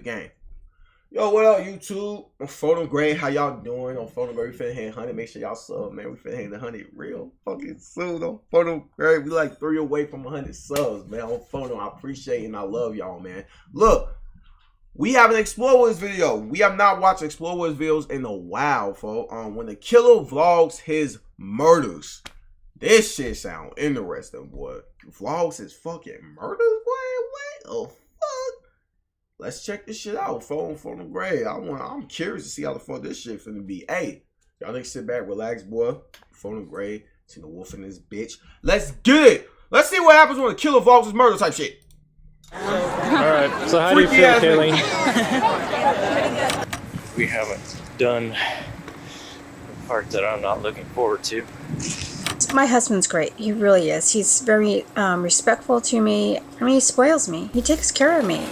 game. Yo, what up, YouTube? I'm Photo Gray. How y'all doing? On Photo Gray, we finna hit 100. Make sure y'all sub, man. We finna hit 100 real fucking soon on Photo Gray. We like 3 away from 100 subs, man. On Photo, I appreciate and I love y'all, man. Look, we have an Explore Wars video. We have not watched Explore Wars videos in a while, folks. When the killer vlogs his murders. This shit sound interesting, boy. Vlogs his fucking murders, boy. What the fuck? Let's check this shit out. Phone Gray. I'm curious to see how the fuck this shit finna be. Hey, y'all niggas sit back, relax, boy. Phone Gray, Tynowolf in this bitch. Let's get it. Let's see what happens when the killer vlogs his murder type shit. Alright, so how do you feel, Kayleen? We haven't done the part that I'm not looking forward to. My husband's great. He really is. He's very respectful to me. I mean, he spoils me. He takes care of me.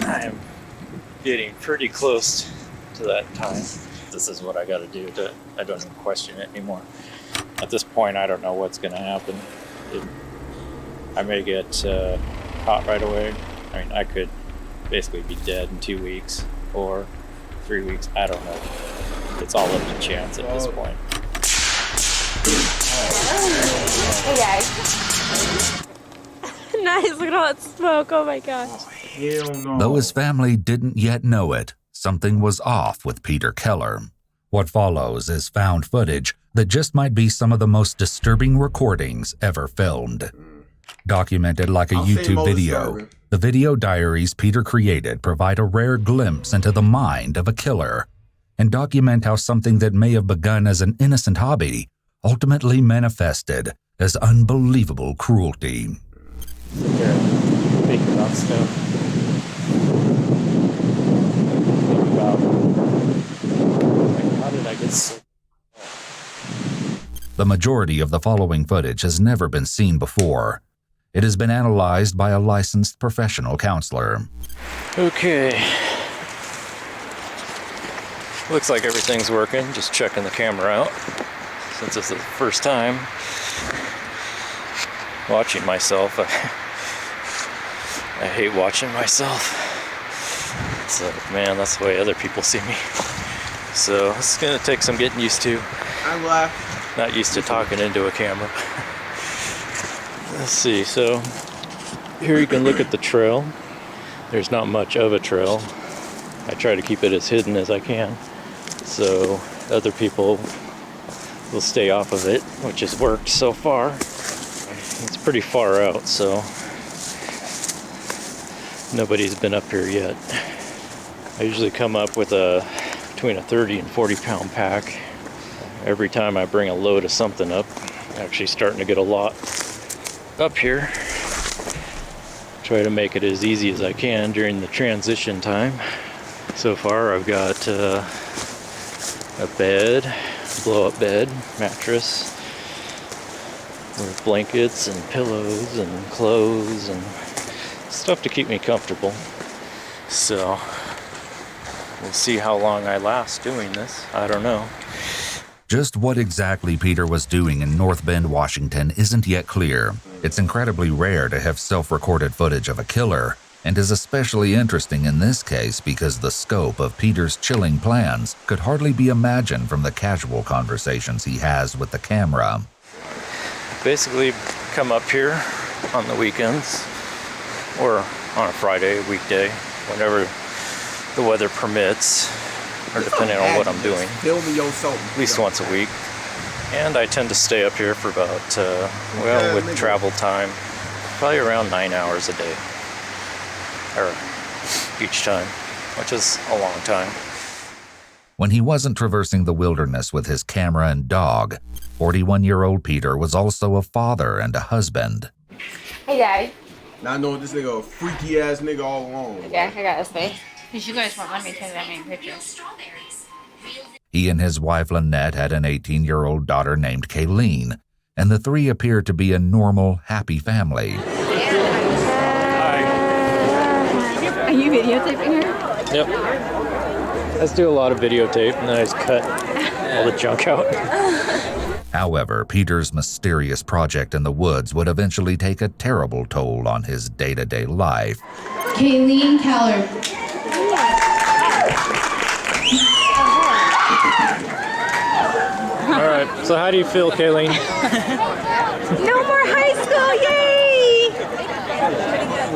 I'm getting pretty close to that time. This is what I gotta do. I don't even question it anymore. At this point, I don't know what's gonna happen. I may get caught right away. I mean, I could basically be dead in 2 weeks or 3 weeks. I don't know. It's all up to chance at this point. Hey guys. Nice, look at all that smoke, oh my gosh. Oh, hell no. Though his family didn't yet know it, something was off with Peter Keller. What follows is found footage that just might be some of the most disturbing recordings ever filmed. Documented like a YouTube video, the video diaries Peter created provide a rare glimpse into the mind of a killer and document how something that may have begun as an innocent hobby ultimately manifested as unbelievable cruelty. Think about stuff. Think about, like, how did I get so... The majority of the following footage has never been seen before. It has been analyzed by a licensed professional counselor. Okay. Looks like everything's working. Just checking the camera out. Since it's the first time watching myself, I hate watching myself. It's like, man, that's the way other people see me. So it's gonna take some getting used to. I'm laugh. Not used to talking into a camera. Let's see, so here you can look at the trail. There's not much of a trail. I try to keep it as hidden as I can, so other people will stay off of it, which has worked so far. It's pretty far out, so nobody's been up here yet. I usually come up with between a 30 and 40 pound pack. Every time I bring a load of something up, I'm actually starting to get a lot up here. Try to make it as easy as I can during the transition time. So far I've got a bed, blow-up bed, mattress, with blankets and pillows and clothes and stuff to keep me comfortable. So we'll see how long I last doing this. I don't know. Just what exactly Peter was doing in North Bend, Washington isn't yet clear. It's incredibly rare to have self-recorded footage of a killer, and is especially interesting in this case because the scope of Peter's chilling plans could hardly be imagined from the casual conversations he has with the camera. Basically come up here on the weekends or on a Friday, a weekday, whenever the weather permits, or depending on what I'm doing, at least once a week. And I tend to stay up here for about, well, with travel time, probably around 9 hours a day, or each time, which is a long time. When he wasn't traversing the wilderness with his camera and dog, 41-year-old Peter was also a father and a husband. Hey Dad. Not knowing this nigga a freaky ass nigga all along. Okay, I got this thing. Because you guys won't let me take that many pictures. He and his wife Lynette had an 18-year-old daughter named Kayleen, and the three appeared to be a normal, happy family. Hi. Are you videotaping her? Yep. I just do a lot of videotape and then I just cut all the junk out. However, Peter's mysterious project in the woods would eventually take a terrible toll on his day-to-day life. Kayleen Keller. So how do you feel, Kayleen? No more high school, yay!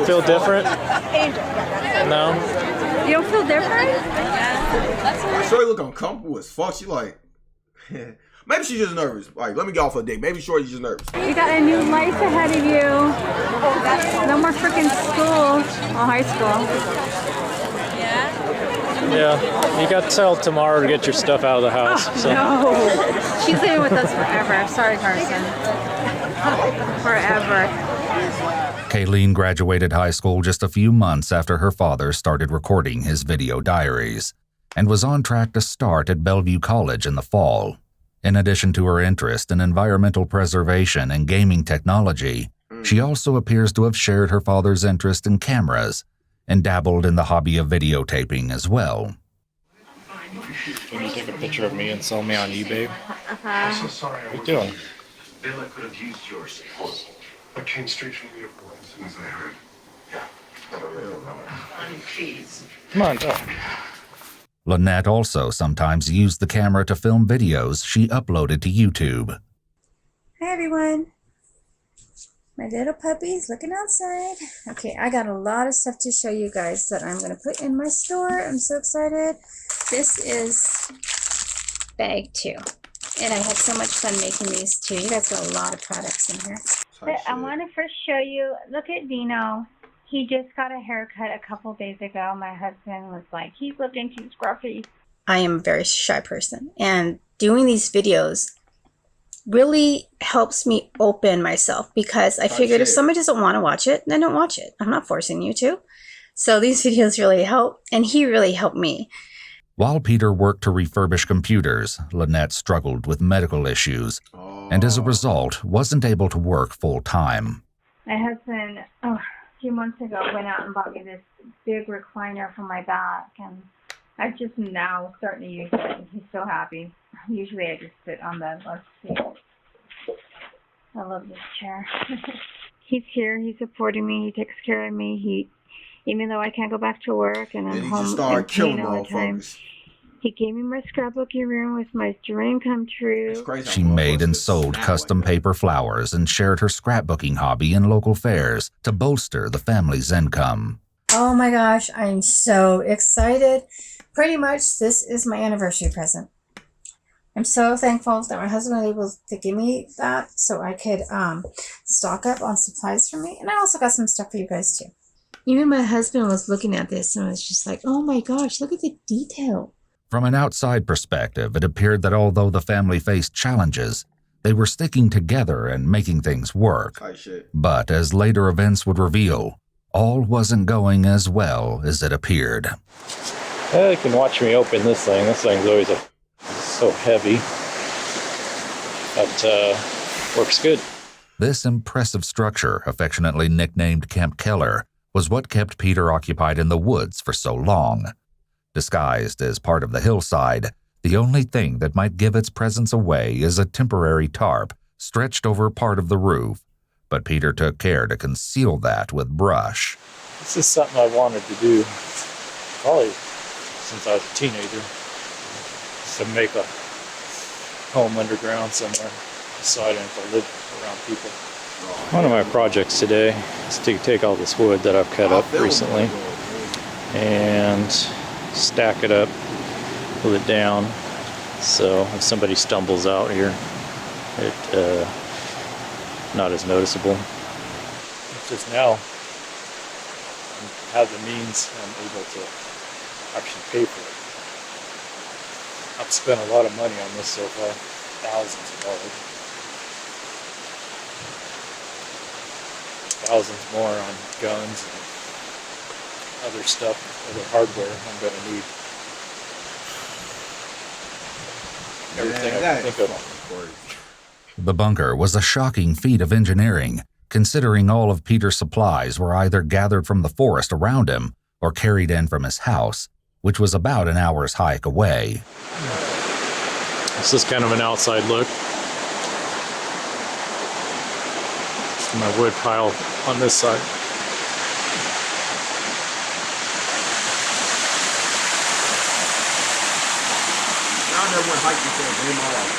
Feel different? No? You don't feel different? Shorty look uncomfortable as fuck. She like, maybe she's just nervous. Like, let me get off a date. Maybe Shorty's just nervous. You got a new life ahead of you. No more freaking school. Well, high school. Yeah. You got till tomorrow to get your stuff out of the house. So. No. She's living with us forever. Sorry, Carson. Forever. Kayleen graduated high school just a few months after her father started recording his video diaries and was on track to start at Bellevue College in the fall. In addition to her interest in environmental preservation and gaming technology, she also appears to have shared her father's interest in cameras and dabbled in the hobby of videotaping as well. Can you take a picture of me and sell me on eBay? I'm so sorry. What are you doing? Bill, I could have used your support. I came straight from the airport as soon as I heard. Please. Come on, talk. Lynette also sometimes used the camera to film videos she uploaded to YouTube. Hi, everyone. My little puppy's looking outside. Okay, I got a lot of stuff to show you guys that I'm going to put in my store. I'm so excited. This is bag 2. And I had so much fun making these too. You guys got a lot of products in here. But I want to first show you, look at Dino. He just got a haircut a couple days ago. My husband was like, he's looking too scruffy. I am a very shy person. And doing these videos really helps me open myself because I figured if somebody doesn't want to watch it, then don't watch it. I'm not forcing you to. So these videos really help. And he really helped me. While Peter worked to refurbish computers, Lynette struggled with medical issues and as a result wasn't able to work full-time. My husband, a few months ago, went out and bought me this big recliner for my back, and I just now starting to use it. He's so happy. Usually I just sit on the left seat. I love this chair. He's here. He's supporting me. He takes care of me. Even though I can't go back to work and I'm home in pain all the time, he gave me my scrapbooking room with my dream come true. She made and sold custom paper flowers and shared her scrapbooking hobby in local fairs to bolster the family's income. Oh my gosh, I'm so excited. Pretty much this is my anniversary present. I'm so thankful that my husband was able to give me that so I could stock up on supplies for me. And I also got some stuff for you guys too. Even my husband was looking at this and was just like, oh my gosh, look at the detail. From an outside perspective, it appeared that although the family faced challenges, they were sticking together and making things work. But as later events would reveal, all wasn't going as well as it appeared. You can watch me open this thing. This thing's always so heavy. But works good. This impressive structure, affectionately nicknamed Camp Keller, was what kept Peter occupied in the woods for so long. Disguised as part of the hillside, the only thing that might give its presence away is a temporary tarp stretched over part of the roof, but Peter took care to conceal that with brush. This is something I wanted to do probably since I was a teenager, to make a home underground somewhere so I didn't have to live around people. One of my projects today is to take all this wood that I've cut up recently and stack it up, pull it down, so if somebody stumbles out here, it not as noticeable. It's just now I have the means and I'm able to actually pay for it. I've spent a lot of money on this so far, thousands of dollars. Thousands more on guns and other stuff, other hardware I'm going to need. Everything I can think of. The bunker was a shocking feat of engineering, considering all of Peter's supplies were either gathered from the forest around him or carried in from his house, which was about an hour's hike away. This is kind of an outside look. My wood pile on this side. I never went hiking before in my life.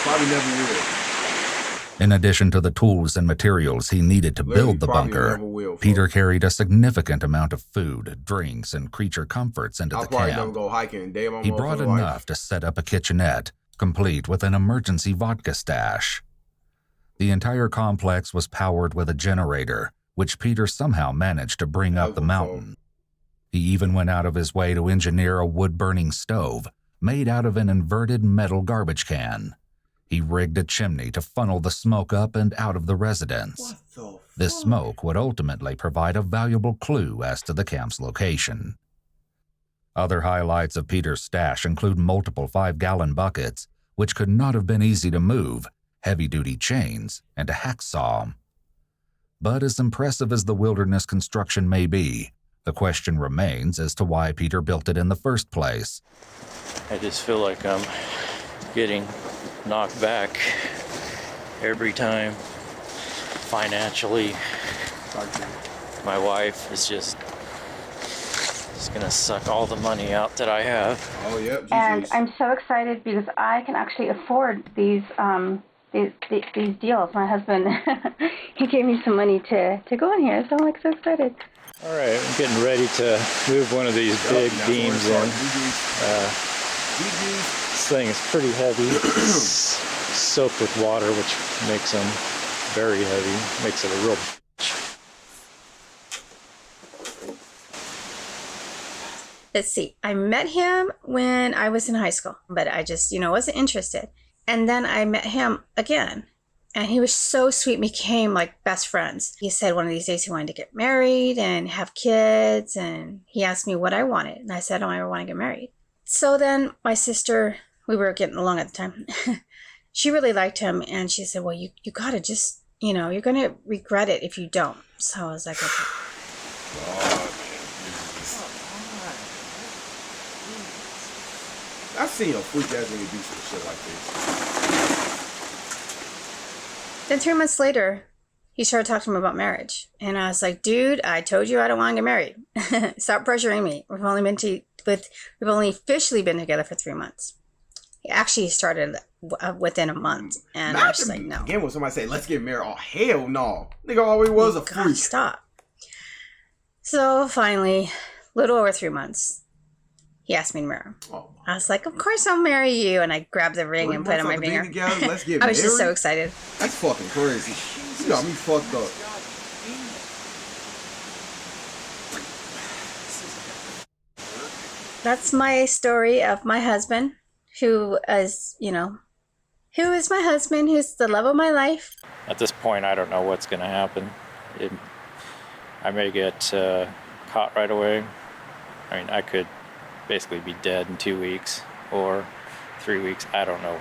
Probably never will. In addition to the tools and materials he needed to build the Probably bunker, never will, Peter folks. carried a significant amount of food, drinks, and creature comforts into I'll the probably never camp. go hiking a day of my He brought motherfucking life. enough to set up a kitchenette, complete with an emergency vodka stash. The entire complex was powered with a generator, which Peter somehow managed to bring up the mountain. He even went out of his way to engineer a wood-burning stove made out of an inverted metal garbage can. He rigged a chimney to funnel the smoke up and out of the residence. What the fuck? This smoke would ultimately provide a valuable clue as to the camp's location. Other highlights of Peter's stash include multiple 5-gallon buckets, which could not have been easy to move, heavy-duty chains, and a hacksaw. But as impressive as the wilderness construction may be, the question remains as to why Peter built it in the first place. I just feel like I'm getting knocked back every time financially. My wife is just gonna suck all the money out that I have. Oh, yep. And I'm so excited because I can actually afford these deals. My husband, he gave me some money to go in here, so I'm like so excited. All right, I'm getting ready to move one of these big beams in. This thing is pretty heavy. It's soaked with water, which makes them very heavy. Makes it a real Let's see. I met him when I was in high school, but I just, wasn't interested. And then I met him again, and he was so sweet. We became like best friends. He said one of these days he wanted to get married and have kids, and he asked me what I wanted. And I said, I don't want to get married. So then my sister, we were getting along at the time, she really liked him, and she said, well, you got to just, you're going to regret it if you don't. So I was like, okay. I've seen a freak ass nigga do some shit like this. Then 3 months later, he started talking to me about marriage. And I was like, dude, I told you I don't want to get married. Stop pressuring me. We've only officially been together for 3 months. He actually started within a month. And I was just like, no. Again, when somebody say, let's get married, oh, hell no. Nigga always was a freak. Stop. So finally, a little over 3 months, he asked me to marry him. Oh. I was like, of course I'll marry you. And I grabbed the ring and put it on my finger. Let's get I was just so excited. That's fucking crazy. You got me fucked up. That's my story of my husband, who is my husband, who's the love of my life. At this point, I don't know what's going to happen. I may get caught right away. I mean, I could basically be dead in 2 weeks or 3 weeks. I don't know.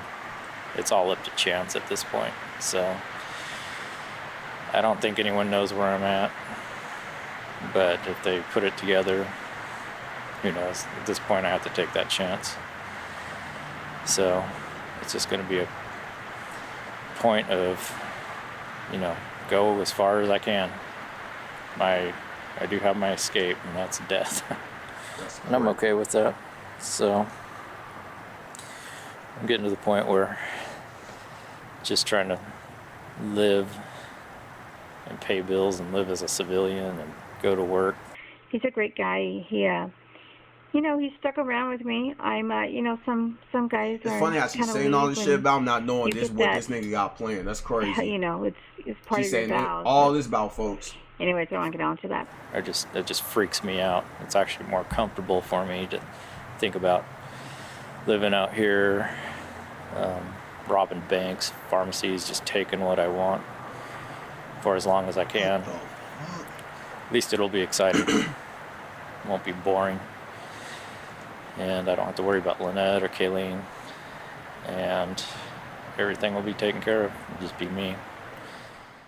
It's all up to chance at this point. So I don't think anyone knows where I'm at. But if they put it together, who knows? At this point, I have to take that chance. So it's just going to be a point of, go as far as I can. I do have my escape, and that's death. And I'm okay with that. So I'm getting to the point where just trying to live and pay bills and live as a civilian and go to work. He's a great guy. He stuck around with me. I'm, some guys are. It's funny how she's saying all this shit about not knowing this this nigga got planned. That's crazy. It's part she's of your saying vows. All this about folks. Anyways, I don't want to get on to that. It just freaks me out. It's actually more comfortable for me to think about living out here, robbing banks, pharmacies, just taking what I want for as long as I can. At least it'll be exciting. It won't be boring. And I don't have to worry about Lynette or Kayleen. And everything will be taken care of. It'll just be me.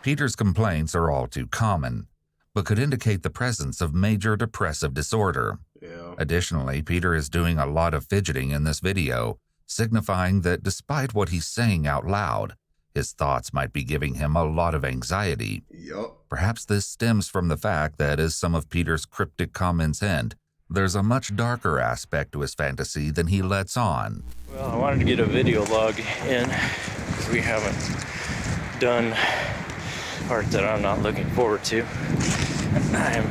Peter's complaints are all too common, but could indicate the presence of major depressive disorder. Yeah. Additionally, Peter is doing a lot of fidgeting in this video, signifying that despite what he's saying out loud, his thoughts might be giving him a lot of anxiety. Yep. Perhaps this stems from the fact that, as some of Peter's cryptic comments hint, there's a much darker aspect to his fantasy than he lets on. Well, I wanted to get a video log in years we haven't done part that I'm not looking forward to. I'm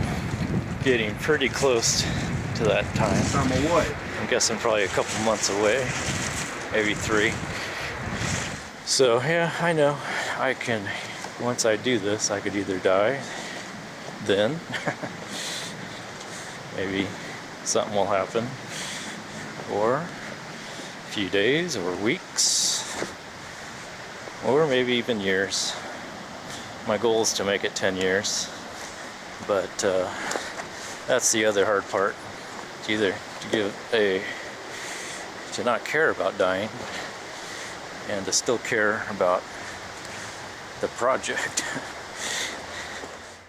getting pretty close to that time. Time of what? I'm guessing probably a couple months away, maybe 3. So yeah, I know I can, once I do this, I could either die then, maybe something will happen, or a few days or weeks, or maybe even years. My goal is to make it 10 years, but that's the other hard part. It's either to not care about dying and to still care about the project.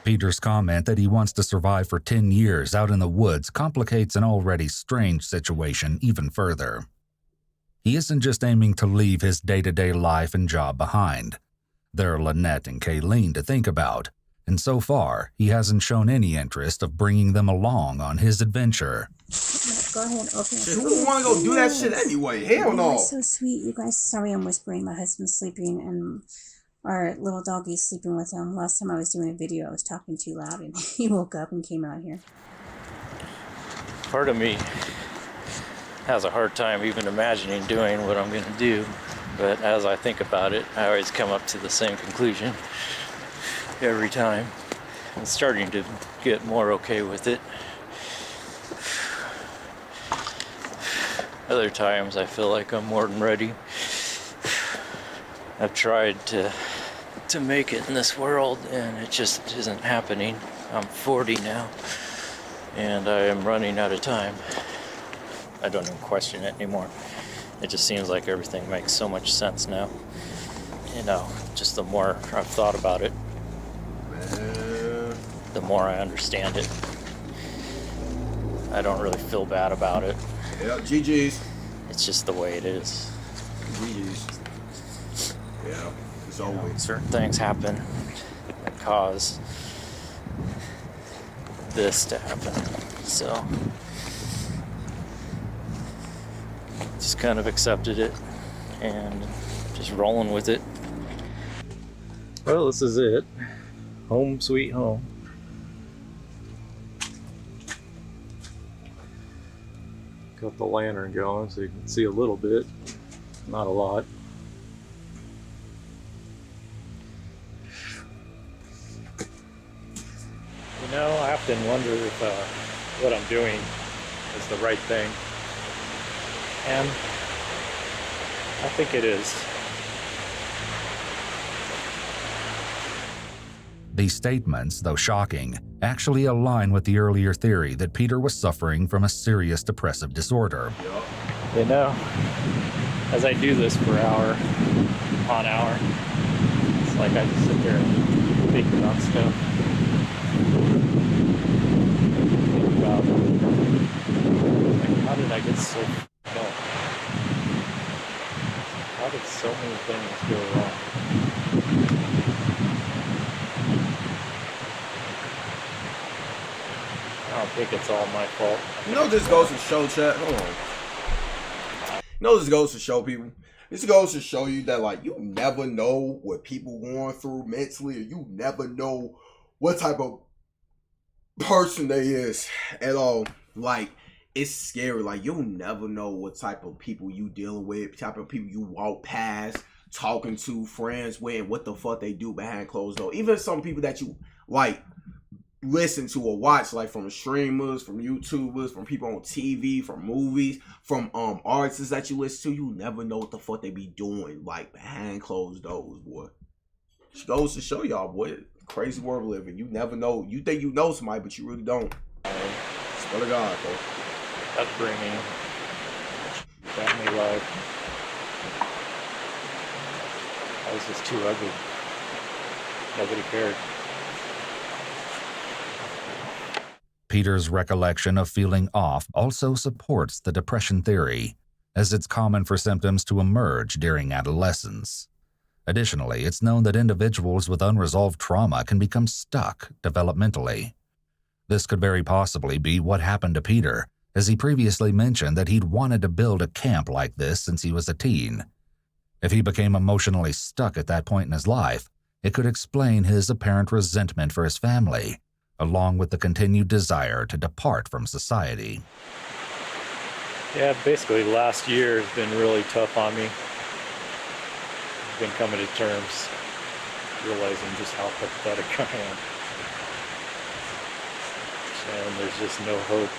Peter's comment that he wants to survive for 10 years out in the woods complicates an already strange situation even further. He isn't just aiming to leave his day-to-day life and job behind. There are Lynette and Kayleen to think about, and so far, he hasn't shown any interest of bringing them along on his adventure. Go ahead, open it. Shit, who would want to go do that shit anyway? Hell no. You're so sweet, you guys. Sorry I'm whispering. My husband's sleeping and our little doggy's sleeping with him. Last time I was doing a video, I was talking too loud and he woke up and came out here. Part of me has a hard time even imagining doing what I'm going to do, but as I think about it, I always come up to the same conclusion every time. I'm starting to get more okay with it. Other times I feel like I'm more than ready. I've tried to make it in this world and it just isn't happening. I'm 40 now and I am running out of time. I don't even question it anymore. It just seems like everything makes so much sense now. You know, just the more I've thought about it, the more I understand it. I don't really feel bad about it. Yeah, GG's. It's just the way it is. GG's. Yeah, it's You know, always. certain things happen that cause this to happen. So just kind of accepted it and just rolling with it. Well, this is it. Home sweet home. Got the lantern going so you can see a little bit, not a lot. You know, I often wonder if what I'm doing is the right thing. And I think it is. These statements, though shocking, actually align with the earlier theory that Peter was suffering from a serious depressive disorder. You know, as I do this for hour on hour, it's like I just sit there and think about stuff. Think about, like, how did I get so f***ed up? How did so many things go wrong? I don't think it's all my fault. You know this goes to show, chat. Hold on. You know this goes to show people. This goes to show you that, like, you never know what people going through mentally, or you never know what type of person they is at all. Like, it's scary. Like, you'll never know what type of people you dealing with, type of people you walk past, talking to, friends with, and what the fuck they do behind closed doors. Even some people that you, like, listen to or watch, like from streamers, from YouTubers, from people on TV, from movies, from artists that you listen to, you never know what the fuck they be doing, like, behind closed doors, boy. It goes to show y'all, boy, crazy world we live in. You never know. You think you know somebody, but you really don't. Swear to God, bro. Upbringing, family life. I was just too ugly. Nobody cared. Peter's recollection of feeling off also supports the depression theory, as it's common for symptoms to emerge during adolescence. Additionally, it's known that individuals with unresolved trauma can become stuck developmentally. This could very possibly be what happened to Peter, as he previously mentioned that he'd wanted to build a camp like this since he was a teen. If he became emotionally stuck at that point in his life, it could explain his apparent resentment for his family, along with the continued desire to depart from society. Yeah, basically last year has been really tough on me. I've been coming to terms, realizing just how pathetic I am. And there's just no hope.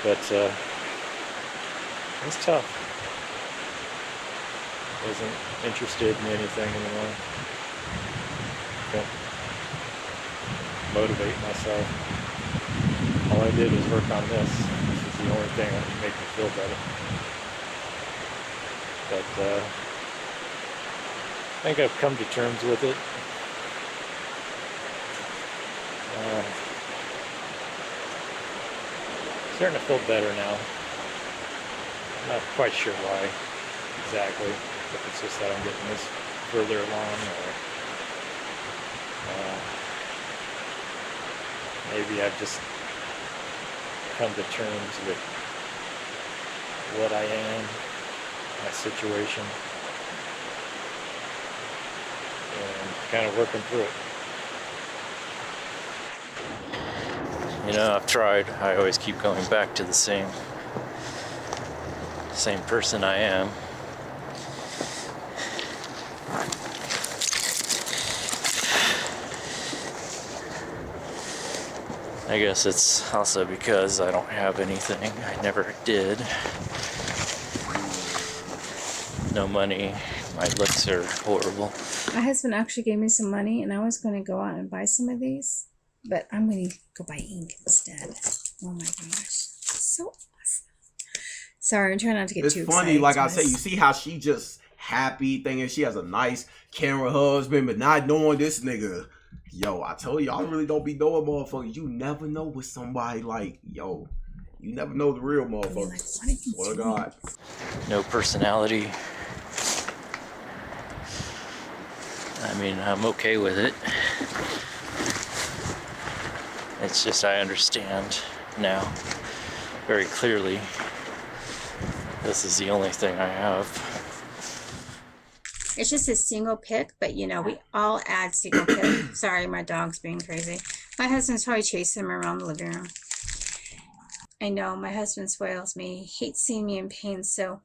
But it's tough. Wasn't interested in anything anymore. Couldn't motivate myself. All I did was work on this. This is the only thing that would make me feel better. But I think I've come to terms with it. Starting to feel better now. I'm not quite sure why exactly. If it's just that I'm getting this further along, or maybe I've just come to terms with what I am, my situation, and kind of working through it. You know, I've tried. I always keep going back to the same person I am. I guess it's also because I don't have anything. I never did. No money. My looks are horrible. My husband actually gave me some money, and I was going to go out and buy some of these, but I'm going to go buy ink instead. Oh my gosh. So awesome. Sorry, I'm trying not to get too excited. It's funny, like I say, you see how she just happy, thinking she has a nice camera husband, but not knowing this nigga. Yo, I told you, I really don't be knowing motherfuckers. You never know with somebody like, yo, you never know the real motherfuckers. What a God. No personality. I mean, I'm okay with it. It's just I understand now very clearly. This is the only thing I have. It's just a single pic, but you know, we all add single pic. Sorry, my dog's being crazy. My husband's probably chasing him around the living room. I know, my husband spoils me. He hates seeing me in pain, so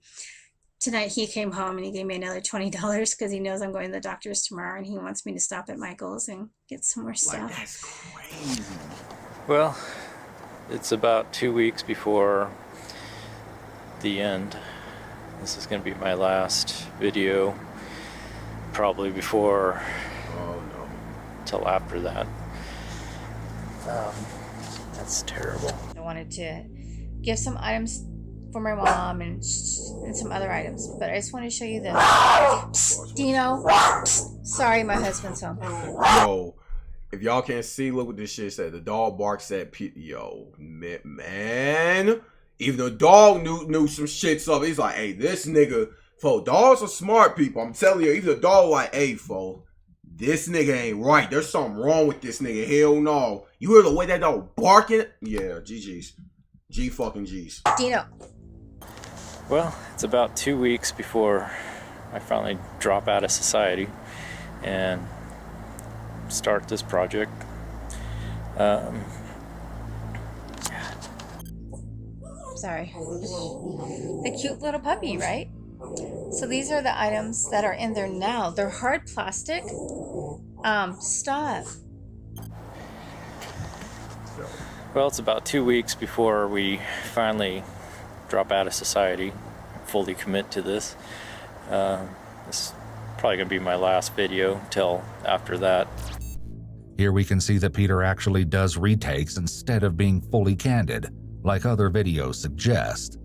tonight he came home and he gave me another $20 because he knows I'm going to the doctor's tomorrow and he wants me to stop at Michael's and get some more stuff. Like, that's crazy. Well, it's about 2 weeks before the end. This is going to be my last video. Probably before, till after that. That's terrible. I wanted to give some items for my mom and some other items, but I just want to show you this. Dino, sorry, my husband's home. Yo, if y'all can't see, look what this shit said. The dog barks at yo, man. Even the dog knew some shit's up. He's like, hey, this nigga. Fo, dogs are smart people. I'm telling you, even the dog like, hey, fo, this nigga ain't right. There's something wrong with this nigga. Hell no. You hear the way that dog barking? Yeah, GG's. G fucking G's. Dino. Well, it's about 2 weeks before I finally drop out of society and start this project. Sorry. The cute little puppy, right? So these are the items that are in there now. They're hard plastic. Stop. Well, it's about 2 weeks before we finally drop out of society, fully commit to this. This is probably going to be my last video till after that. Here we can see that Peter actually does retakes instead of being fully candid, like other videos suggest.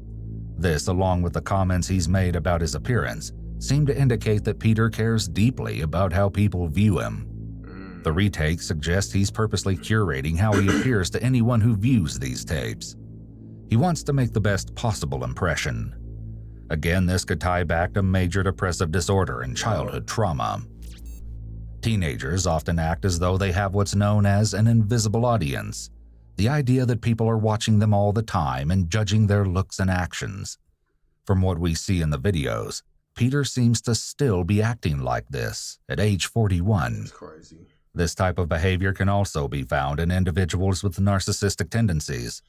This, along with the comments he's made about his appearance, seem to indicate that Peter cares deeply about how people view him. The retake suggests he's purposely curating how he appears to anyone who views these tapes. He wants to make the best possible impression. Again, this could tie back to major depressive disorder and childhood trauma. Teenagers often act as though they have what's known as an invisible audience, the idea that people are watching them all the time and judging their looks and actions. From what we see in the videos, Peter seems to still be acting like this at age 41. That's crazy. This type of behavior can also be found in individuals with narcissistic tendencies.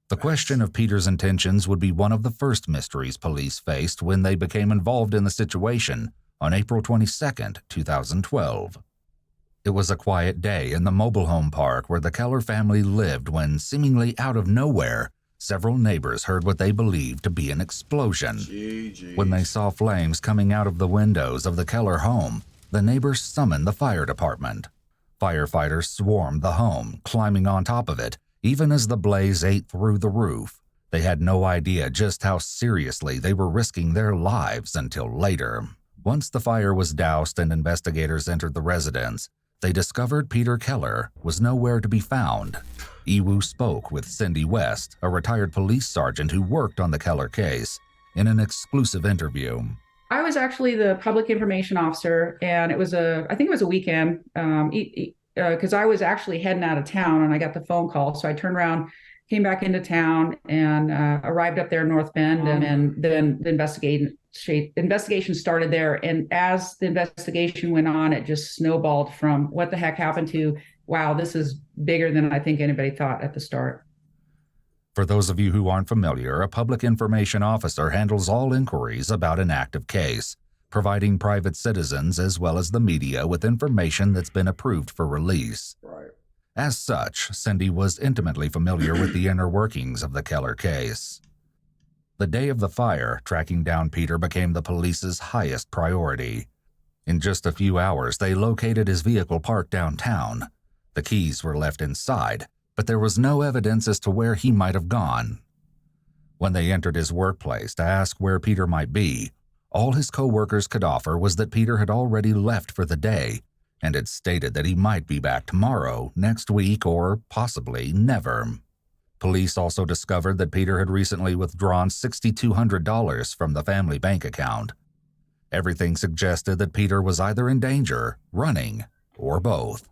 The question of Peter's intentions would be one of the first mysteries police faced when they became involved in the situation on April 22, 2012. It was a quiet day in the mobile home park where the Keller family lived when, seemingly out of nowhere, several neighbors heard what they believed to be an explosion. When they saw flames coming out of the windows of the Keller home, the neighbors summoned the fire department. Firefighters swarmed the home, climbing on top of it, even as the blaze ate through the roof. They had no idea just how seriously they were risking their lives until later. Once the fire was doused and investigators entered the residence, they discovered Peter Keller was nowhere to be found. Iwu spoke with Cindy West, a retired police sergeant who worked on the Keller case, in an exclusive interview. I was actually the public information officer, and I think it was a weekend, because I was actually heading out of town and I got the phone call. So I turned around, came back into town, and arrived up there in North Bend, and then the investigation started there. And as the investigation went on, it just snowballed from what the heck happened to, wow, this is bigger than I think anybody thought at the start. For those of you who aren't familiar, a public information officer handles all inquiries about an active case, providing private citizens as well as the media with information that's been approved for release. Right. As such, Cindy was intimately familiar with the inner workings of the Keller case. The day of the fire, tracking down Peter became the police's highest priority. In just a few hours, they located his vehicle parked downtown. The keys were left inside, but there was no evidence as to where he might have gone. When they entered his workplace to ask where Peter might be, all his co-workers could offer was that Peter had already left for the day and had stated that he might be back tomorrow, next week, or possibly never. Police also discovered that Peter had recently withdrawn $6,200 from the family bank account. Everything suggested that Peter was either in danger, running, or both.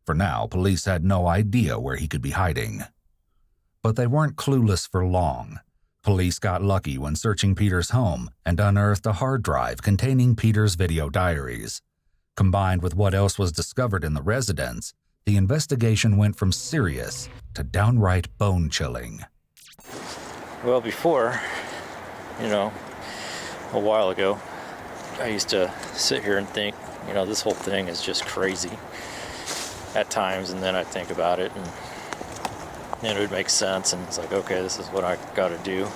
For now, police had no idea where he could be hiding. But they weren't clueless for long. Police got lucky when searching Peter's home and unearthed a hard drive containing Peter's video diaries. Combined with what else was discovered in the residence, the investigation went from serious to downright bone-chilling. Well, before, a while ago, I used to sit here and think, this whole thing is just crazy at times, and then I'd think about it and it would make sense, and it's like, okay, this is what I gotta do.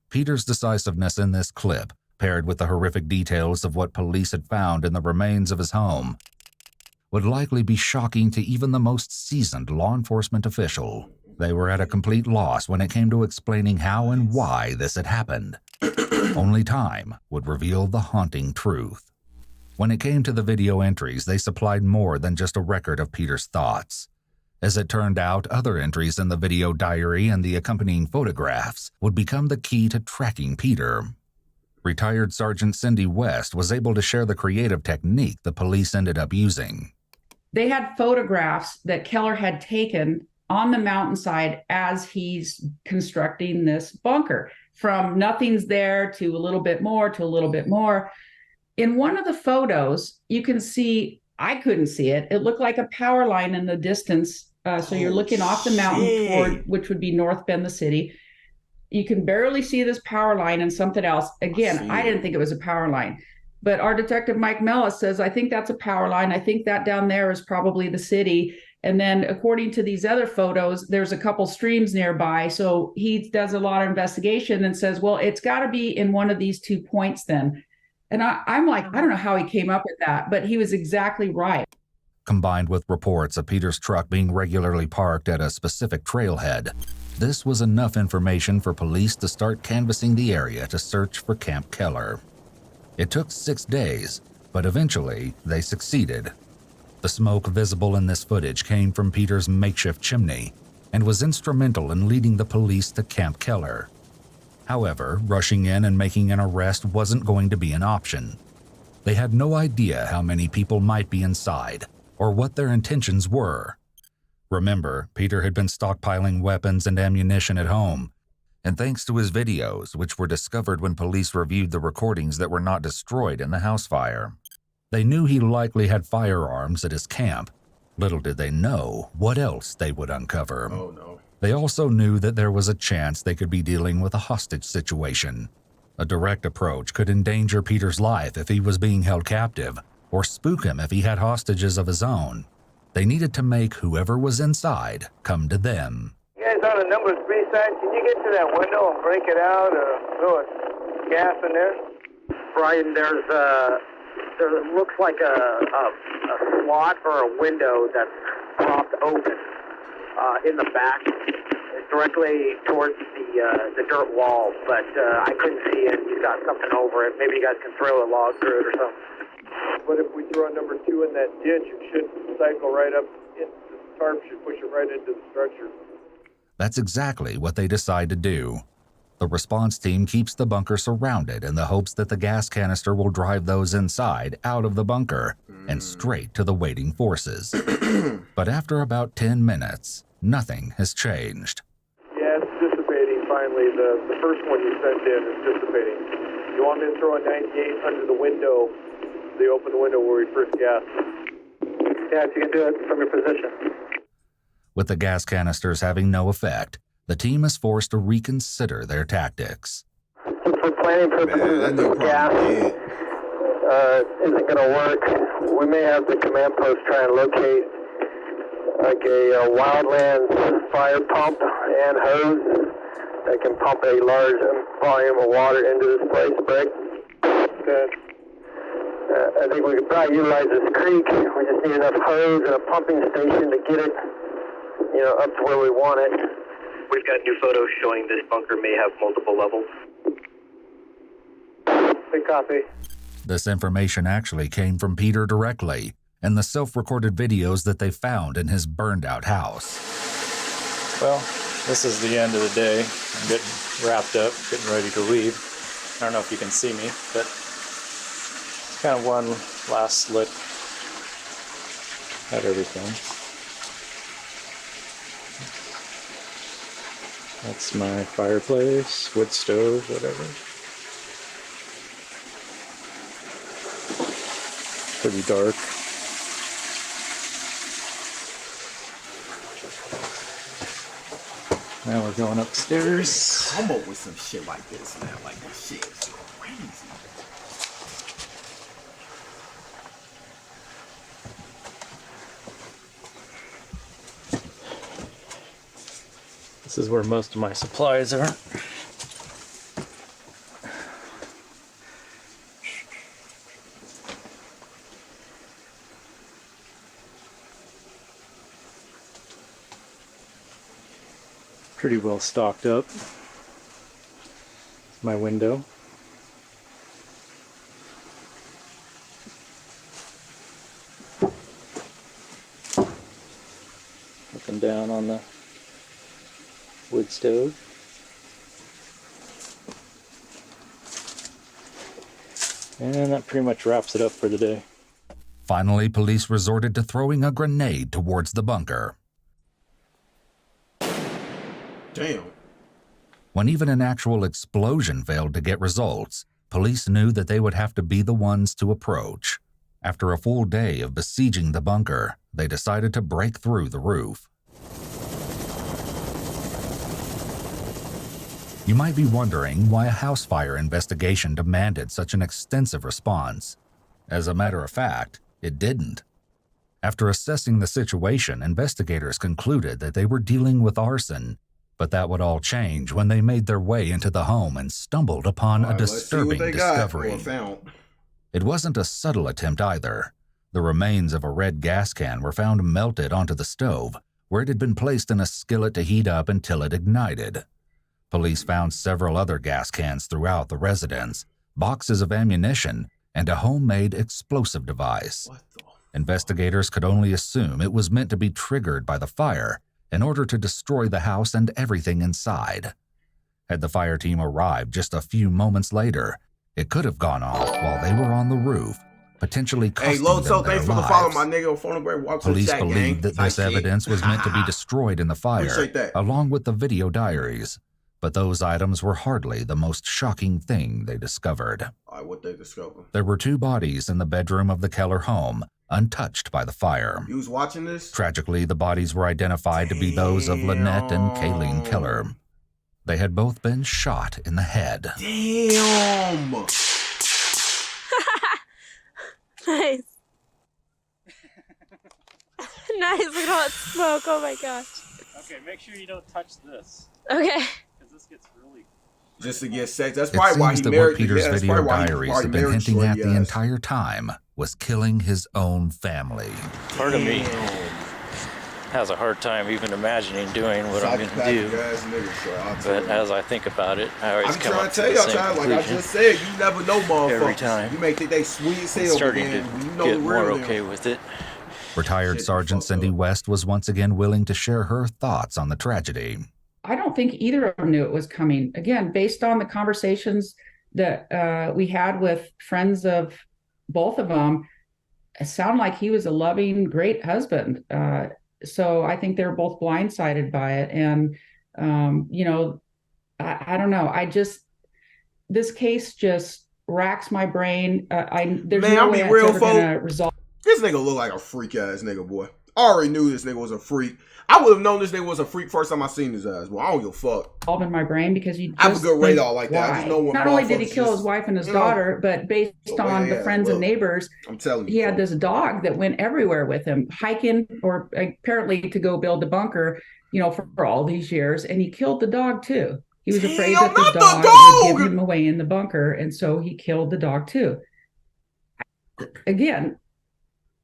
Peter's decisiveness in this clip, paired with the horrific details of what police had found in the remains of his home, would likely be shocking to even the most seasoned law enforcement official. They were at a complete loss when it came to explaining how and why this had happened. Only time would reveal the haunting truth. When it came to the video entries, they supplied more than just a record of Peter's thoughts. As it turned out, other entries in the video diary and the accompanying photographs would become the key to tracking Peter. Retired Sergeant Cindy West was able to share the creative technique the police ended up using. They had photographs that Keller had taken on the mountainside as he's constructing this bunker, from nothing's there to a little bit more to a little bit more. In one of the photos, you can see, I couldn't see it, it looked like a power line in the distance. So you're looking off the mountain toward, which would be North Bend, the city. You can barely see this power line and something else. Again, I didn't think it was a power line. But our detective, Mike Mellis, says, I think that's a power line. I think that down there is probably the city. And then according to these other photos, there's a couple streams nearby. So he does a lot of investigation and says, well, it's got to be in one of these 2 points then. And I'm like, I don't know how he came up with that, but he was exactly right. Combined with reports of Peter's truck being regularly parked at a specific trailhead, this was enough information for police to start canvassing the area to search for Camp Keller. It took 6 days, but eventually they succeeded. The smoke visible in this footage came from Peter's makeshift chimney and was instrumental in leading the police to Camp Keller. However, rushing in and making an arrest wasn't going to be an option. They had no idea how many people might be inside or what their intentions were. Remember, Peter had been stockpiling weapons and ammunition at home. And thanks to his videos, which were discovered when police reviewed the recordings that were not destroyed in the house fire, they knew he likely had firearms at his camp. Little did they know what else they would uncover. Oh no. They also knew that there was a chance they could be dealing with a hostage situation. A direct approach could endanger Peter's life if he was being held captive, or spook him if he had hostages of his own. They needed to make whoever was inside come to them. You guys on the number 3 side, can you get to that window and break it out or throw a gas in there? Brian, there looks like a slot or a window that's propped open in the back, directly towards the dirt wall, but I couldn't see it. He's got something over it. Maybe you guys can throw a log through it or something. But if we throw number 2 in that ditch, it should cycle right up. The tarp should push it right into the structure. That's exactly what they decide to do. The response team keeps the bunker surrounded in the hopes that the gas canister will drive those inside out of the bunker and straight to the waiting forces. But after about 10 minutes, nothing has changed. Yeah, it's dissipating finally. The first one you sent in is dissipating. You want me to throw a 98 under the window, the open window where we first gassed? Yeah, if you can do it from your position. With the gas canisters having no effect, the team is forced to reconsider their tactics. For planning purposes, the gas isn't going to work. We may have the command post try and locate like a wildlands fire pump and hose that can pump a large volume of water into this place, Brick. Okay. I think we could probably utilize this creek. We just need enough hose and a pumping station to get it, up to where we want it. We've got new photos showing this bunker may have multiple levels. Good copy. This information actually came from Peter directly and the self-recorded videos that they found in his burned-out house. Well, this is the end of the day. I'm getting wrapped up, getting ready to leave. I don't know if you can see me, but it's kind of one last look at everything. That's my fireplace, wood stove, whatever. Pretty dark. Now we're going upstairs. Come up with some shit like this, man. Like, this shit is crazy. This is where most of my supplies are. Pretty well stocked up. My window. Up and down on the wood stove. And that pretty much wraps it up for the day. Finally, police resorted to throwing a grenade towards the bunker. Damn. When even an actual explosion failed to get results, police knew that they would have to be the ones to approach. After a full day of besieging the bunker, they decided to break through the roof. You might be wondering why a house fire investigation demanded such an extensive response. As a matter of fact, it didn't. After assessing the situation, investigators concluded that they were dealing with arson, but that would all change when they made their way into the home and stumbled upon a disturbing discovery. It wasn't a subtle attempt either. The remains of a red gas can were found melted onto the stove, where it had been placed in a skillet to heat up until it ignited. Police found several other gas cans throughout the residence, boxes of ammunition, and a homemade explosive device. Investigators could only assume it was meant to be triggered by the fire in order to destroy the house and everything inside. Had the fire team arrived just a few moments later, it could have gone off while they were on the roof, potentially costing them their lives. Police believed that this evidence was meant to be destroyed in the fire, along with the video diaries. But those items were hardly the most shocking thing they discovered. All right, what they discovered? There were 2 bodies in the bedroom of the Keller home, untouched by the fire. You was watching this? Tragically, the bodies were identified to be those of Lynette and Kayleen Keller. They had both been shot in the head. Damn! Nice. Nice, look at all that smoke. Oh my gosh. Okay, make sure you don't touch this. Okay. Because this gets really... Just to get sex. That's It probably why seems he that married. what Peter's that's video probably why he diaries already had been married hinting at shorty the ass. entire time was killing his own family. Part of me has a hard time even imagining doing what I'm going to do. But as I think about it, I always I'm come trying up to to tell the y'all, same like I conclusion. just said, you never know, motherfuckers. Every time. You may think they sweet as hell, I'm starting but to then you know get the more real okay them. with it. Retired Shit, Sergeant fucked Cindy up. West was once again willing to share her thoughts on the tragedy. I don't think either of them knew it was coming. Again, based on the conversations that we had with friends of both of them, it sounded like he was a loving, great husband. So I think they're both blindsided by it. And, you know, I don't know. This case just racks my brain. There's Man, no I'll way be it's real, ever folks. gonna resolve. This nigga look like a freak ass nigga, boy. I already knew this nigga was a freak. I would have known this nigga was a freak first time I seen his ass. Well, I don't give a fuck. All in my brain because you just I have a good think, radar like that. I just why? know when Not only did he motherfuckers kill his just, wife and his you know, daughter, but based the way on they the ass friends and look. neighbors, I'm telling you. he had folks. this dog that went everywhere with him, hiking or apparently to go build the bunker, you know, for all these years. And he killed the dog too. He was afraid Damn, that the not the dog dog! would give him away in the bunker. And so he killed the dog too. Again,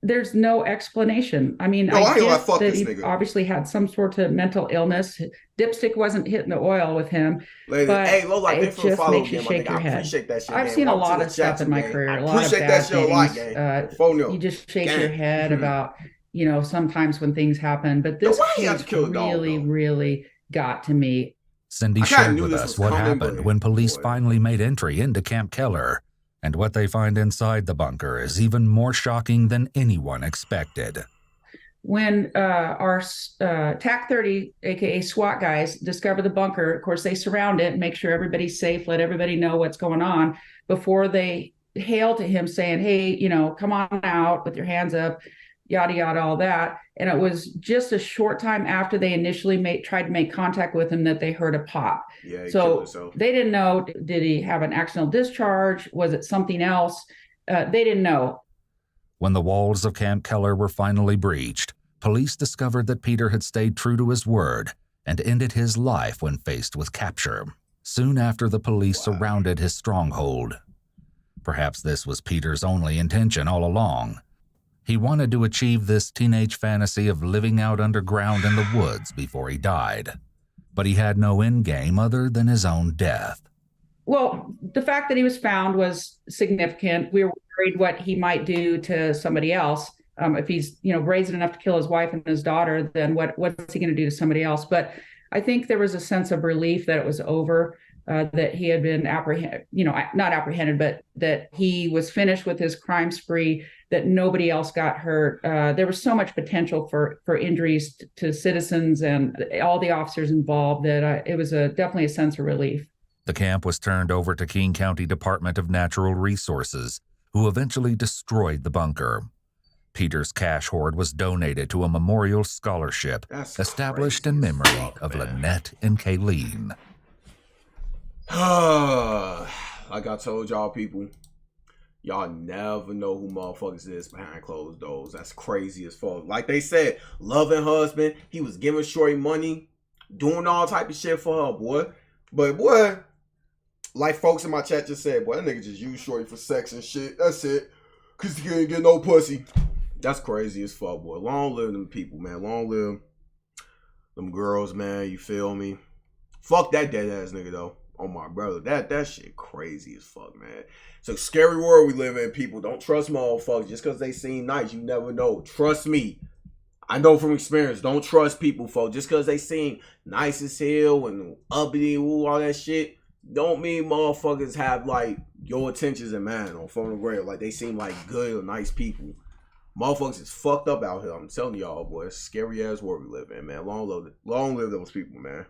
there's no explanation. I mean, No, I ain't gonna get fuck that this he nigga. obviously had some sort of mental illness. Dipstick wasn't hitting the oil with him. Ladies, But hey, low like it this for the just follow makes you game, my shake nigga. your I head. appreciate that shit. I've gang. seen a Welcome to lot the of stuff chat, in my gang. career, I a lot of appreciate bad that shit a lot, things. gang. Phone You just shake gang. your head about, you know, sometimes when things happen. But Yo, this why you have to case kill a dog, really, though? really got to me. Cindy I kinda shared knew with this us was what coming, happened but when police boy. finally made entry into Camp Keller. And what they find inside the bunker is even more shocking than anyone expected. When our TAC 30, aka SWAT guys, discover the bunker, of course, they surround it and make sure everybody's safe, let everybody know what's going on before they hail to him saying, hey, you know, come on out with your hands up, yada, yada, all that. And it was just a short time after they initially tried to make contact with him that they heard a pop. Yeah, he killed So himself. they didn't know, did he have an accidental discharge? Was it something else? They didn't know. When the walls of Camp Keller were finally breached, police discovered that Peter had stayed true to his word and ended his life when faced with capture. Soon after, the police surrounded his stronghold. Perhaps this was Peter's only intention all along. He wanted to achieve this teenage fantasy of living out underground in the woods before he died. But he had no end game other than his own death. Well, the fact that he was found was significant. We were worried what he might do to somebody else. If he's, you know, brazen enough to kill his wife and his daughter, then what's he going to do to somebody else? But I think there was a sense of relief that it was over, that he had been not apprehended, but that he was finished with his crime spree, that nobody else got hurt. There was so much potential for injuries to citizens and all the officers involved that it was definitely a sense of relief. The camp was turned over to King County Department of Natural Resources, who eventually destroyed the bunker. Peter's cash hoard was donated to a memorial scholarship established in memory of Lynette and Kayleen. Like I told y'all people, y'all never know who motherfuckers is behind closed doors. That's crazy as fuck. Like they said, loving husband, he was giving Shorty money, doing all type of shit for her, boy. But boy, like folks in my chat just said, boy, that nigga just used Shorty for sex and shit. That's it. Cause he can't get no pussy. That's crazy as fuck, boy. Long live them people, man. Long live them girls, man. You feel me? Fuck that dead ass nigga though. Oh my brother, that shit crazy as fuck, man. It's a scary world we live in, people. Don't trust motherfuckers just because they seem nice. You never know. Trust me. I know from experience. Don't trust people, folks. Just because they seem nice as hell and uppity, all that shit, don't mean motherfuckers have like your intentions in mind on phone and grade. Like they seem like good or nice people. Motherfuckers is fucked up out here. I'm telling y'all, boy. It's scary ass world we live in, man. Long live those people, man.